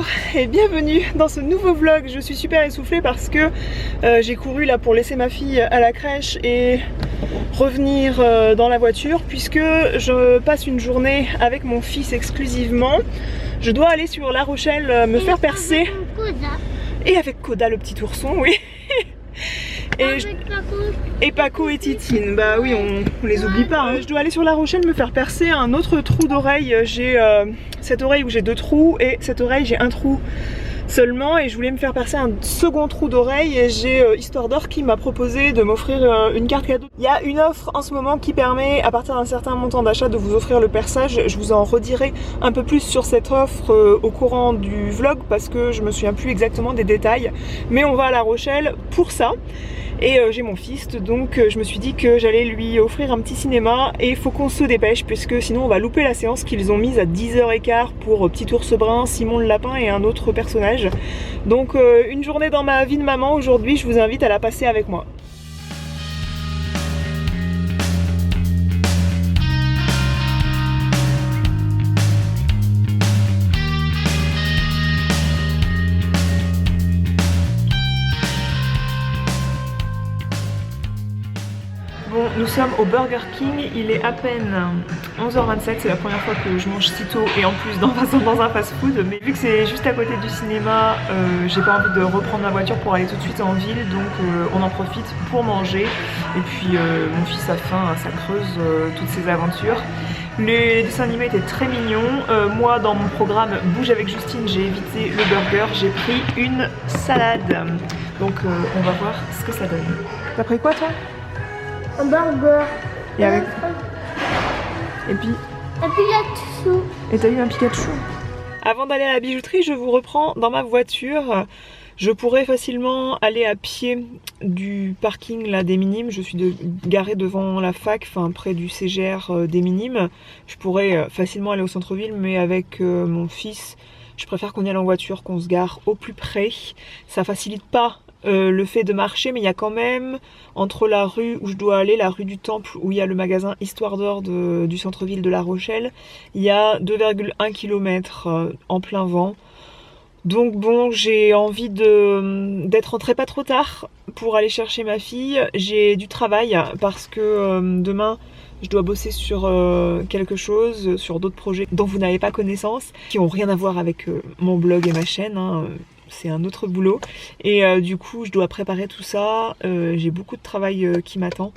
Bonjour et bienvenue dans ce nouveau vlog. Je suis super essoufflée parce que j'ai couru là pour laisser ma fille à la crèche et revenir dans la voiture puisque je passe une journée avec mon fils exclusivement. Je dois aller sur La Rochelle me faire percer. Et avec Koda le petit ourson, oui. Et Paco et Titine, bah oui, on les oublie pas hein. Je dois aller sur La Rochelle me faire percer un autre trou d'oreille. J'ai cette oreille où j'ai 2 trous et cette oreille j'ai un trou seulement, et je voulais me faire percer un second trou d'oreille et j'ai Histoire d'Or qui m'a proposé de m'offrir une carte cadeau. Il y a une offre en ce moment qui permet à partir d'un certain montant d'achat de vous offrir le perçage. Je vous en redirai un peu plus sur cette offre au courant du vlog parce que je me souviens plus exactement des détails, mais on va à La Rochelle pour ça. Et j'ai mon fils, donc je me suis dit que j'allais lui offrir un petit cinéma et il faut qu'on se dépêche puisque sinon on va louper la séance qu'ils ont mise à 10h15 pour Petit Ours Brun, Simon le Lapin et un autre personnage. Donc une journée dans ma vie de maman aujourd'hui, je vous invite à la passer avec moi. Bon, nous sommes au Burger King, il est à peine 11h27, c'est la première fois que je mange si tôt et en plus dans un fast-food. Mais vu que c'est juste à côté du cinéma, j'ai pas envie de reprendre ma voiture pour aller tout de suite en ville, donc on en profite pour manger. Et puis mon fils a faim, ça creuse toutes ses aventures. Les dessins animés étaient très mignons. Moi, dans mon programme Bouge avec Justine, j'ai évité le burger, j'ai pris une salade. Donc on va voir ce que ça donne. T'as pris quoi toi? Un burger. Et avec... Et puis... Un Pikachu. Et t'as eu un Pikachu. Avant d'aller à la bijouterie, je vous reprends dans ma voiture. Je pourrais facilement aller à pied du parking là, des Minimes. Je suis garée devant la fac, enfin près du CGR des Minimes. Je pourrais facilement aller au centre-ville, mais avec mon fils, je préfère qu'on y aille en voiture, qu'on se gare au plus près. Ça facilite pas le fait de marcher, mais il y a quand même entre la rue où je dois aller, la rue du Temple où il y a le magasin Histoire d'Or du centre-ville de La Rochelle, il y a 2,1 km en plein vent. Donc bon, j'ai envie d'être rentrée pas trop tard pour aller chercher ma fille. J'ai du travail parce que demain je dois bosser sur quelque chose, sur d'autres projets dont vous n'avez pas connaissance, qui n'ont rien à voir avec mon blog et ma chaîne, hein. C'est un autre boulot et du coup je dois préparer tout ça, j'ai beaucoup de travail qui m'attend.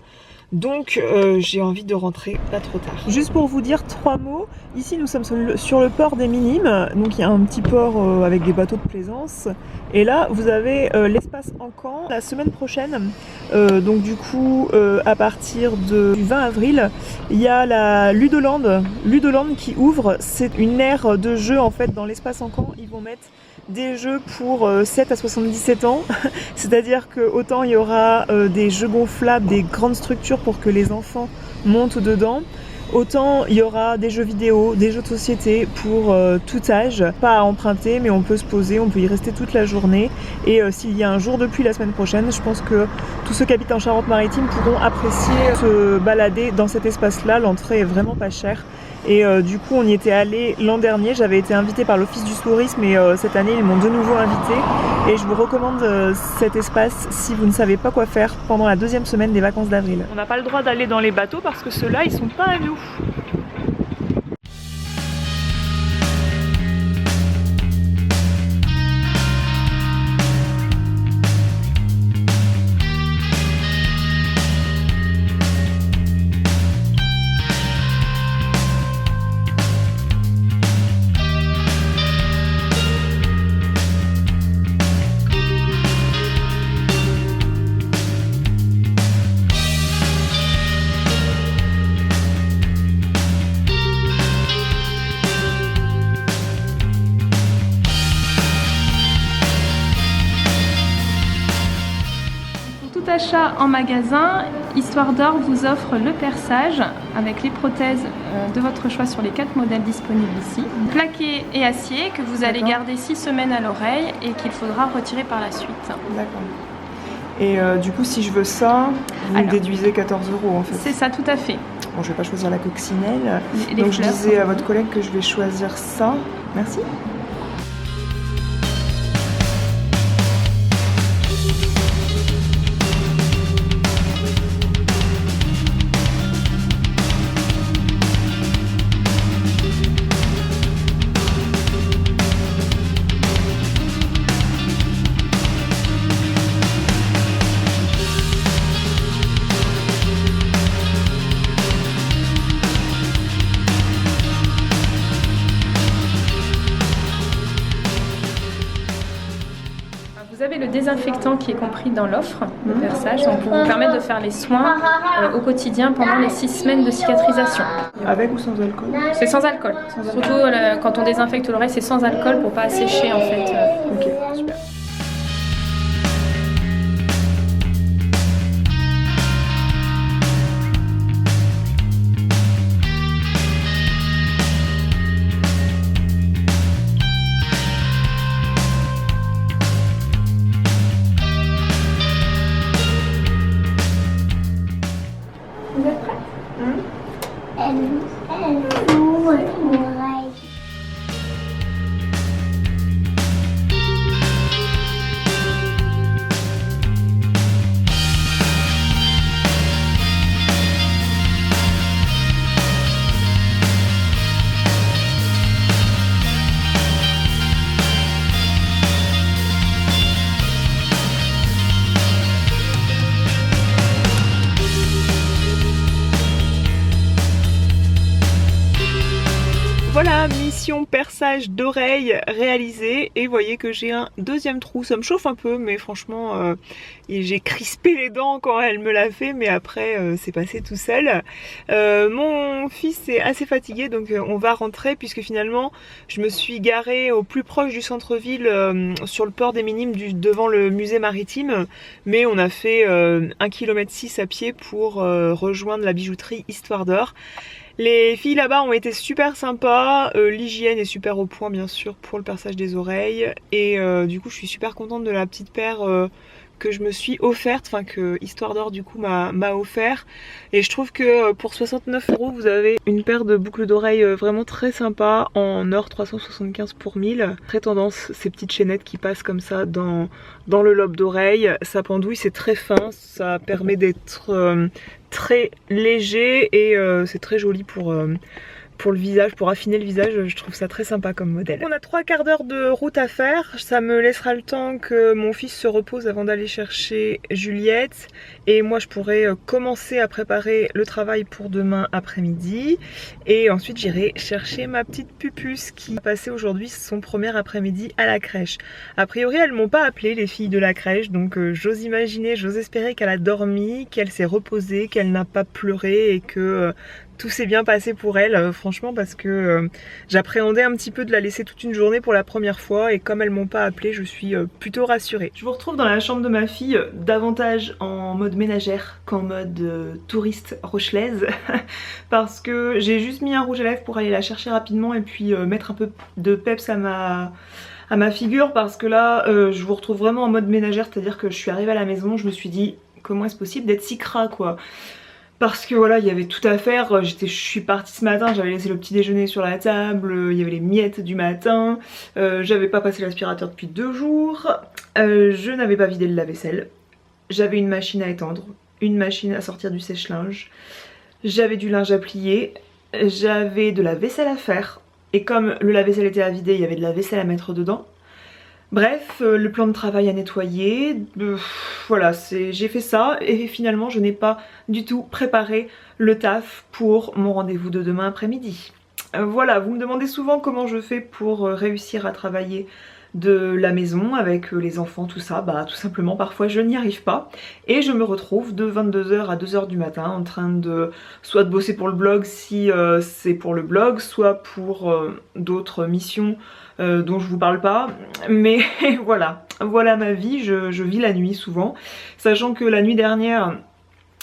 Donc j'ai envie de rentrer pas trop tard. Juste pour vous dire 3 mots, ici nous sommes sur le port des Minimes, donc il y a un petit port avec des bateaux de plaisance. Et là vous avez l'espace Encan la semaine prochaine, donc du coup à partir du 20 avril, il y a la Ludoland qui ouvre. C'est une aire de jeu en fait dans l'espace Encan. Ils vont mettre des jeux pour 7 à 77 ans, c'est-à-dire que autant il y aura des jeux gonflables, des grandes structures pour que les enfants montent dedans, autant il y aura des jeux vidéo, des jeux de société pour tout âge, pas à emprunter mais on peut se poser, on peut y rester toute la journée. Et s'il y a un jour de pluie la semaine prochaine, je pense que tous ceux qui habitent en Charente-Maritime pourront apprécier se balader dans cet espace-là. L'entrée est vraiment pas chère. Et du coup on y était allé l'an dernier, j'avais été invitée par l'Office du tourisme et cette année ils m'ont de nouveau invitée. Et je vous recommande cet espace si vous ne savez pas quoi faire pendant la 2e semaine des vacances d'avril. On n'a pas le droit d'aller dans les bateaux parce que ceux-là ils sont pas à nous. Achat en magasin, Histoire d'Or vous offre le perçage avec les prothèses de votre choix sur les 4 modèles disponibles ici. Plaqué et acier que vous allez garder 6 semaines à l'oreille et qu'il faudra retirer par la suite. D'accord. Et du coup si je veux ça, vous me déduisez 14 € en fait. C'est ça, tout à fait. Bon, je vais pas choisir la coccinelle. Les donc fleurs, je disais à votre collègue que je vais choisir ça. Merci. Vous avez le désinfectant qui est compris dans l'offre de perçage, donc pour vous permettre de faire les soins au quotidien pendant les 6 semaines de cicatrisation. Avec ou sans alcool? C'est sans alcool. Surtout quand on désinfecte l'oreille, c'est sans alcool pour pas assécher en fait. Ok, super. Vous êtes prêts? Elle ouvre l'oreille. Voilà, mission perçage d'oreille réalisée et voyez que j'ai un deuxième trou. Ça me chauffe un peu mais franchement j'ai crispé les dents quand elle me l'a fait, mais après c'est passé tout seul. Mon fils est assez fatigué donc on va rentrer puisque finalement je me suis garée au plus proche du centre-ville sur le port des Minimes devant le musée maritime, mais on a fait 1,6 km à pied pour rejoindre la bijouterie Histoire d'Or. Les filles là-bas ont été super sympas, l'hygiène est super au point bien sûr pour le perçage des oreilles et du coup je suis super contente de la petite paire que je me suis offerte, enfin que Histoire d'Or du coup m'a offert, et je trouve que pour 69 € vous avez une paire de boucles d'oreilles vraiment très sympa en or 375 pour 1000. Très tendance ces petites chaînettes qui passent comme ça dans le lobe d'oreille, ça pendouille, c'est très fin, ça permet d'être très léger et c'est très joli pour le visage, pour affiner le visage. Je trouve ça très sympa comme modèle. On a 3/4 d'heure de route à faire, ça me laissera le temps que mon fils se repose avant d'aller chercher Juliette et moi je pourrai commencer à préparer le travail pour demain après-midi et ensuite j'irai chercher ma petite Pupus qui a passé aujourd'hui son premier après-midi à la crèche. A priori elles m'ont pas appelé les filles de la crèche, donc j'ose imaginer, j'ose espérer qu'elle a dormi, qu'elle s'est reposée, qu'elle n'a pas pleuré et que tout s'est bien passé pour elle, franchement, parce que j'appréhendais un petit peu de la laisser toute une journée pour la première fois et comme elles m'ont pas appelé, je suis plutôt rassurée. Je vous retrouve dans la chambre de ma fille, davantage en mode ménagère qu'en mode touriste rochelaise parce que j'ai juste mis un rouge à lèvres pour aller la chercher rapidement et puis mettre un peu de peps à ma figure, parce que là je vous retrouve vraiment en mode ménagère, c'est-à-dire que je suis arrivée à la maison, je me suis dit comment est-ce possible d'être si gras quoi. Parce que voilà, il y avait tout à faire, je suis partie ce matin, j'avais laissé le petit déjeuner sur la table, il y avait les miettes du matin, j'avais pas passé l'aspirateur depuis 2 jours, je n'avais pas vidé le lave-vaisselle, j'avais une machine à étendre, une machine à sortir du sèche-linge, j'avais du linge à plier, j'avais de la vaisselle à faire, et comme le lave-vaisselle était à vider, il y avait de la vaisselle à mettre dedans. Bref, le plan de travail à nettoyer, voilà, j'ai fait ça et finalement je n'ai pas du tout préparé le taf pour mon rendez-vous de demain après-midi. Voilà, vous me demandez souvent comment je fais pour réussir à travailler de la maison avec les enfants, tout ça. Bah tout simplement parfois je n'y arrive pas et je me retrouve de 22h à 2h du matin en train de soit de bosser pour le blog si c'est pour le blog, soit pour d'autres missions dont je vous parle pas, mais voilà ma vie, je vis la nuit souvent, sachant que la nuit dernière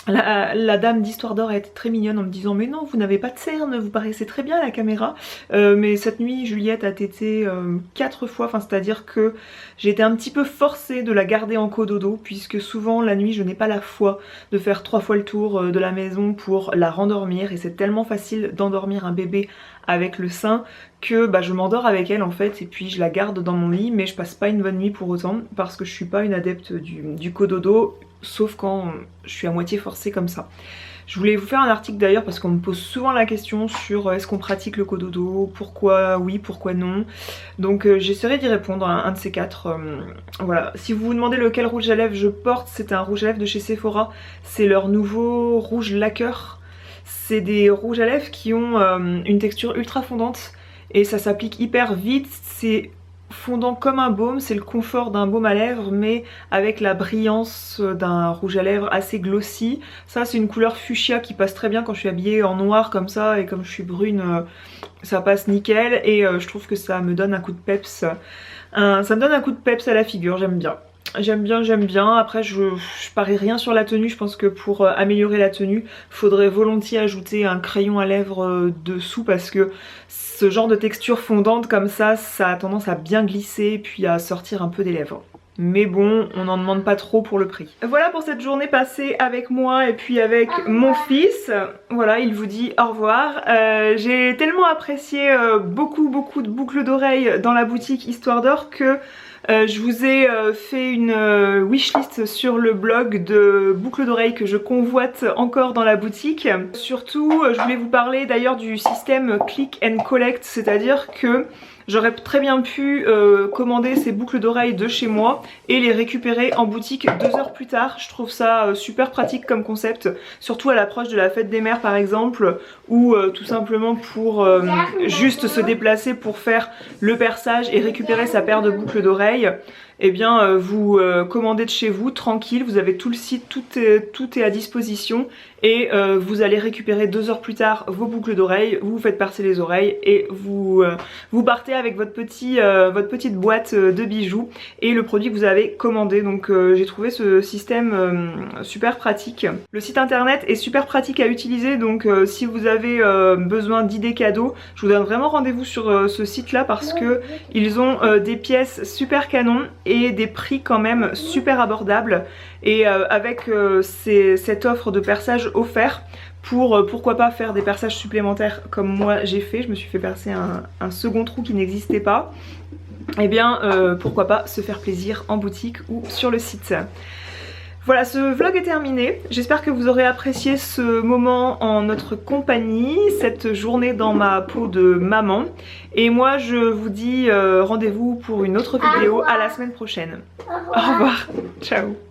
la dame d'Histoire d'Or a été très mignonne en me disant mais non, vous n'avez pas de cerne, vous paraissez très bien à la caméra, mais cette nuit Juliette a tété 4 fois, enfin c'est à dire que j'ai été un petit peu forcée de la garder en cododo puisque souvent la nuit je n'ai pas la foi de faire 3 fois le tour de la maison pour la rendormir et c'est tellement facile d'endormir un bébé avec le sein que bah, je m'endors avec elle en fait et puis je la garde dans mon lit, mais je passe pas une bonne nuit pour autant parce que je suis pas une adepte du cododo, sauf quand je suis à moitié forcée comme ça. Je voulais vous faire un article d'ailleurs parce qu'on me pose souvent la question sur est-ce qu'on pratique le cododo, pourquoi oui, pourquoi non. Donc j'essaierai d'y répondre à un de ces 4. Voilà, si vous vous demandez lequel rouge à lèvres je porte, c'est un rouge à lèvres de chez Sephora, c'est leur nouveau rouge lacquer. C'est des rouges à lèvres qui ont une texture ultra fondante et ça s'applique hyper vite, c'est fondant comme un baume, c'est le confort d'un baume à lèvres mais avec la brillance d'un rouge à lèvres assez glossy. Ça c'est une couleur fuchsia qui passe très bien quand je suis habillée en noir comme ça, et comme je suis brune ça passe nickel, et je trouve que ça me donne un coup de peps. Ça me donne un coup de peps à la figure, j'aime bien. J'aime bien, j'aime bien. Après je parie rien sur la tenue, je pense que pour améliorer la tenue, faudrait volontiers ajouter un crayon à lèvres dessous, parce que ce genre de texture fondante comme ça a tendance à bien glisser puis à sortir un peu des lèvres. Mais bon, on n'en demande pas trop pour le prix. Voilà pour cette journée passée avec moi et puis avec mon fils. Voilà, il vous dit au revoir. J'ai tellement apprécié beaucoup de boucles d'oreilles dans la boutique Histoire d'Or que je vous ai fait une wishlist sur le blog de boucles d'oreilles que je convoite encore dans la boutique. Surtout, je voulais vous parler d'ailleurs du système click and collect, c'est-à-dire que j'aurais très bien pu commander ces boucles d'oreilles de chez moi et les récupérer en boutique 2 heures plus tard. Je trouve ça super pratique comme concept, surtout à l'approche de la fête des mères par exemple, ou tout simplement pour juste se déplacer pour faire le perçage et récupérer sa paire de boucles d'oreilles. Eh bien vous commandez de chez vous tranquille, vous avez tout le site, tout est à disposition, et vous allez récupérer 2 heures plus tard vos boucles d'oreilles, vous faites percer les oreilles et vous partez avec votre petite boîte de bijoux et le produit que vous avez commandé. Donc j'ai trouvé ce système super pratique. Le site internet est super pratique à utiliser, donc si vous avez besoin d'idées cadeaux, je vous donne vraiment rendez-vous sur ce site là, parce que ils ont des pièces super canon et des prix quand même super abordables, et avec cette offre de perçage offert pour pourquoi pas faire des perçages supplémentaires comme moi j'ai fait. Je me suis fait percer un second trou qui n'existait pas. Et bien pourquoi pas se faire plaisir en boutique ou sur le site. Voilà, ce vlog est terminé. J'espère que vous aurez apprécié ce moment en notre compagnie, cette journée dans ma peau de maman. Et moi je vous dis rendez-vous pour une autre vidéo à la semaine prochaine. Au revoir, ciao.